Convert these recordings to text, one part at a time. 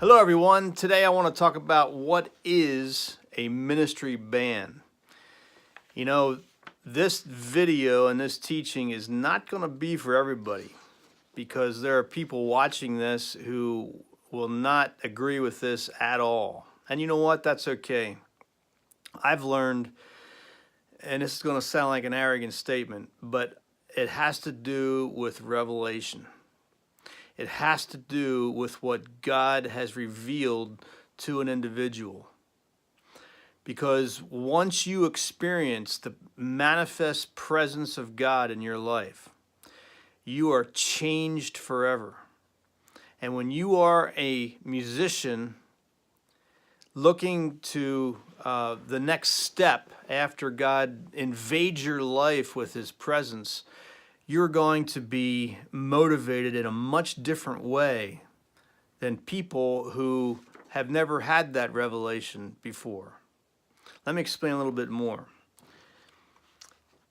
Hello everyone. Today I want to talk about what is a ministry band. You know, this video and this teaching is not going to be for everybody because there are people watching this who will not agree with this at all. And you know what? That's okay. I've learned, and this is going to sound like an arrogant statement, but it has to do with revelation. It has to do with what God has revealed to an individual. Because once you experience the manifest presence of God in your life, you are changed forever. And when you are a musician looking to the next step after God invades your life with His presence, you're going to be motivated in a much different way than people who have never had that revelation before. Let me explain a little bit more.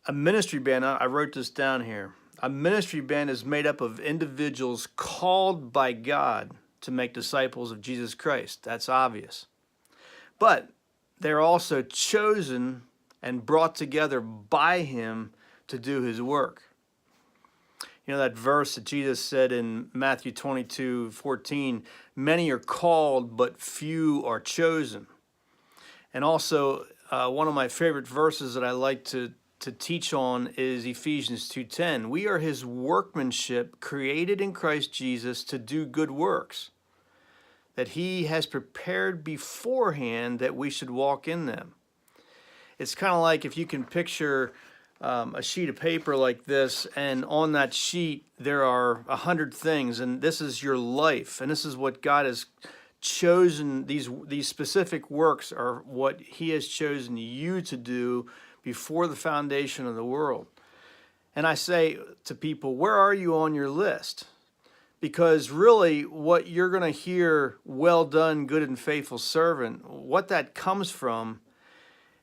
A ministry band, I wrote this down here. A ministry band is made up of individuals called by God to make disciples of Jesus Christ. That's obvious. But they're also chosen and brought together by Him to do His work. You know that verse that Jesus said in Matthew 22:14, many are called, but few are chosen. And also, one of my favorite verses that I like to teach on is Ephesians 2:10. We are His workmanship, created in Christ Jesus to do good works, that He has prepared beforehand that we should walk in them. It's kind of like if you can picture a sheet of paper like this, and on that sheet there are 100 things, and this is your life, and this is what God has chosen. These specific works are what He has chosen you to do before the foundation of the world. And I say to people, where are you on your list? Because really what you're going to hear, well done, good and faithful servant, what that comes from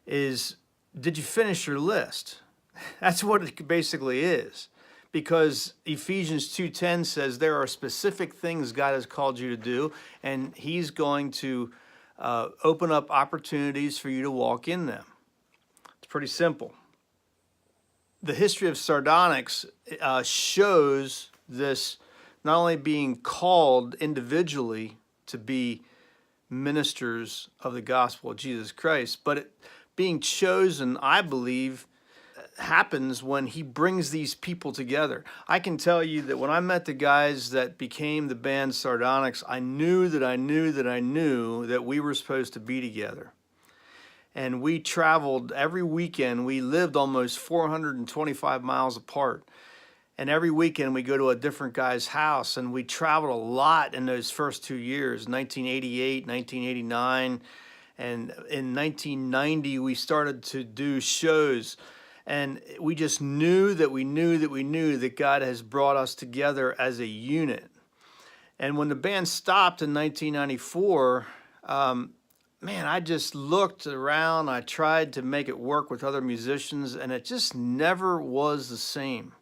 is, did you finish your list? That's what it basically is, because Ephesians 2:10 says there are specific things God has called you to do, and He's going to open up opportunities for you to walk in them. It's pretty simple. The history of SARDONYX shows this not only being called individually to be ministers of the gospel of Jesus Christ, but it being chosen, I believe, happens when He brings these people together. I can tell you that when I met the guys that became the band SARDONYX, I knew that we were supposed to be together. And we traveled every weekend. We lived almost 425 miles apart. And every weekend we go to a different guy's house, and we traveled a lot in those first 2 years, 1988, 1989. And in 1990, we started to do shows. And we just knew that God has brought us together as a unit. And when the band stopped in 1994, man, I just looked around. I tried to make it work with other musicians, and it just never was the same.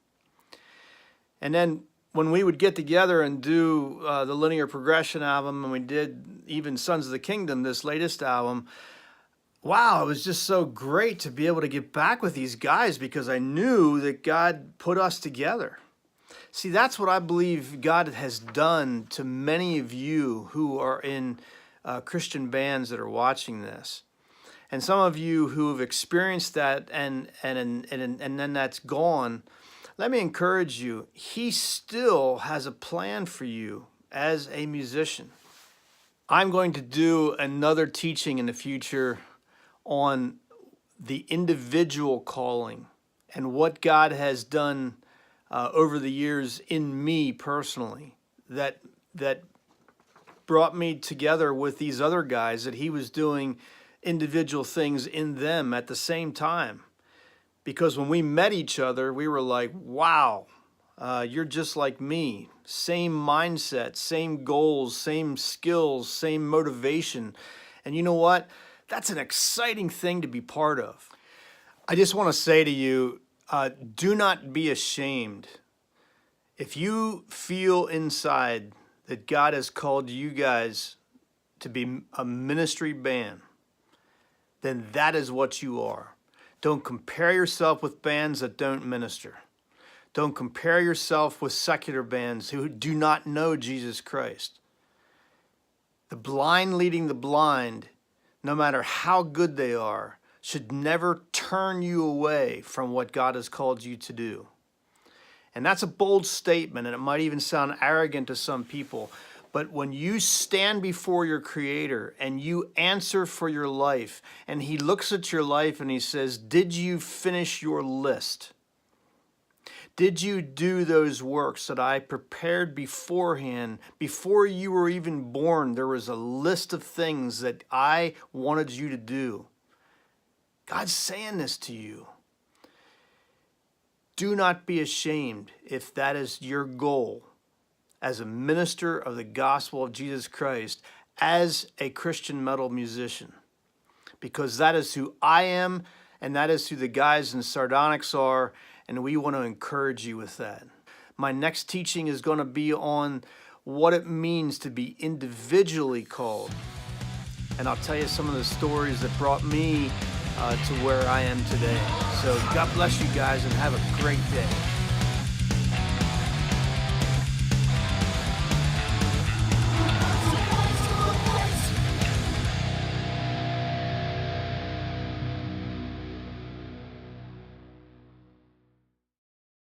And then when we would get together and do the Linear Progression album, and we did even Sons of the Kingdom, this latest album, wow, it was just so great to be able to get back with these guys because I knew that God put us together. See, that's what I believe God has done to many of you who are in Christian bands that are watching this. And some of you who have experienced that and then that's gone, let me encourage you, He still has a plan for you as a musician. I'm going to do another teaching in the future on the individual calling and what God has done over the years in me personally that brought me together with these other guys, that He was doing individual things in them at the same time. Because when we met each other, we were like, wow, you're just like me. Same mindset, same goals, same skills, same motivation. And you know what? That's an exciting thing to be part of. I just want to say to you, do not be ashamed. If you feel inside that God has called you guys to be a ministry band, then that is what you are. Don't compare yourself with bands that don't minister. Don't compare yourself with secular bands who do not know Jesus Christ. The blind leading the blind, no matter how good they are, should never turn you away from what God has called you to do. And that's a bold statement, and it might even sound arrogant to some people. But when you stand before your Creator and you answer for your life, and He looks at your life and He says, did you finish your list? Did you do those works that I prepared beforehand? Before you were even born, there was a list of things that I wanted you to do. God's saying this to you. Do not be ashamed if that is your goal as a minister of the gospel of Jesus Christ, as a Christian metal musician, because that is who I am, and that is who the guys in SARDONYX are, and we want to encourage you with that. My next teaching is going to be on what it means to be individually called, and I'll tell you some of the stories that brought me to where I am today. So God bless you guys, and have a great day.